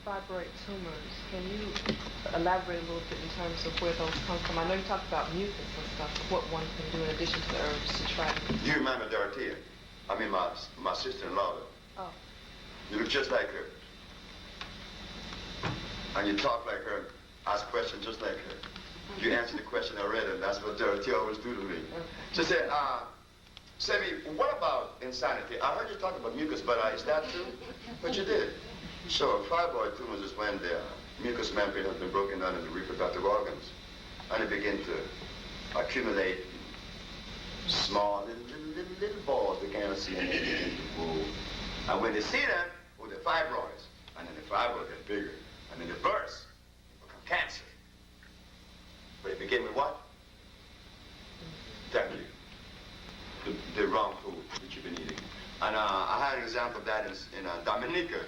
fibroid tumors, can you elaborate a little bit in terms of where those come from? I know you talked about mucus and stuff, but what one can do in addition to the herbs to try to... You remember Dorothea? I mean, my sister-in-law. Oh. You look just like her. And you talk like her, ask questions just like her. You answer the question I read, and that's what Dorothea always do to me. Okay. She said, Sebi, what about insanity? I heard you talk about mucus, but is that true? But you did. So fibroid tumors is when the mucous membrane has been broken down into reproductive organs, and they begin to accumulate small little balls they cannot see, and they begin to grow. And when they see them, oh, they're fibroids, and then the fibroids get bigger, and then they burst, they become cancer. But it begin with what? Thank you. The wrong food that you've been eating. And I had an example of that in Dominica.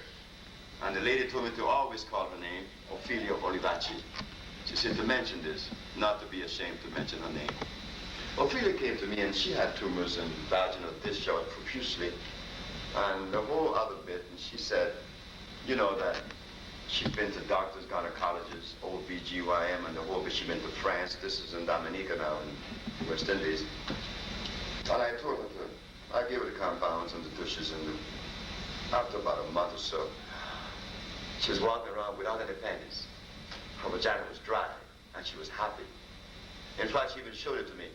And the lady told me to always call her name Ophelia Olivaci. She said to mention this, not to be ashamed to mention her name. Ophelia came to me and she had tumors and vaginal discharge profusely. And the whole other bit, and she said, you know, that she'd been to doctors, gynecologists, OB-GYN, and the whole bit. She'd been to France. This is in Dominica now, in West Indies. And I told her I gave her the compounds and the douches, and after about a month or so, she was walking around without any panties. Her vagina was dry, and she was happy. In fact, she even showed it to me,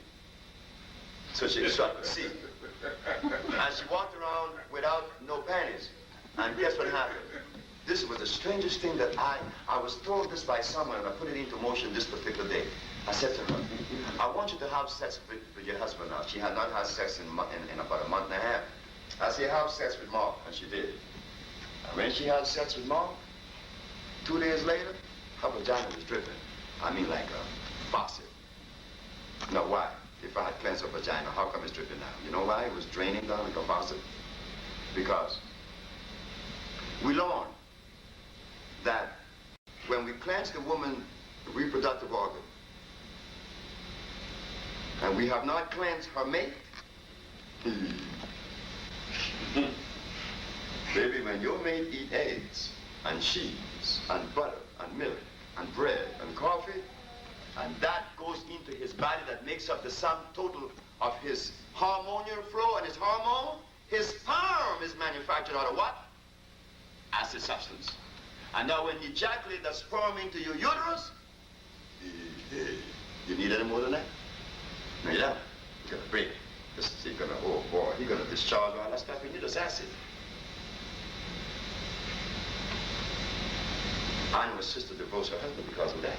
so I could see. And she walked around without no panties, and guess what happened? This was the strangest thing that I was told this by someone, and I put it into motion this particular day. I said to her, I want you to have sex with your husband now. She had not had sex in about a month and a half. I said, have sex with Mark, and she did. And when she had sex with Mark, 2 days later, her vagina was dripping. I mean like a faucet. Now why? If I had cleansed her vagina, how come it's dripping now? You know why? It was draining down like a faucet. Because we learned that when we cleanse the woman's reproductive organ, and we have not cleansed her mate, baby, when your mate eat eggs and cheese and butter and milk and bread and coffee, and that goes into his body, that makes up the sum total of his hormonal flow and his hormone, his sperm is manufactured out of what? Acid substance. And now when you ejaculate the sperm into your uterus, you need any more than that? No, you don't. You're gonna break it. He's gonna, oh boy, he's gonna discharge all that stuff in you, this acid. I know a sister divorced her husband because of that.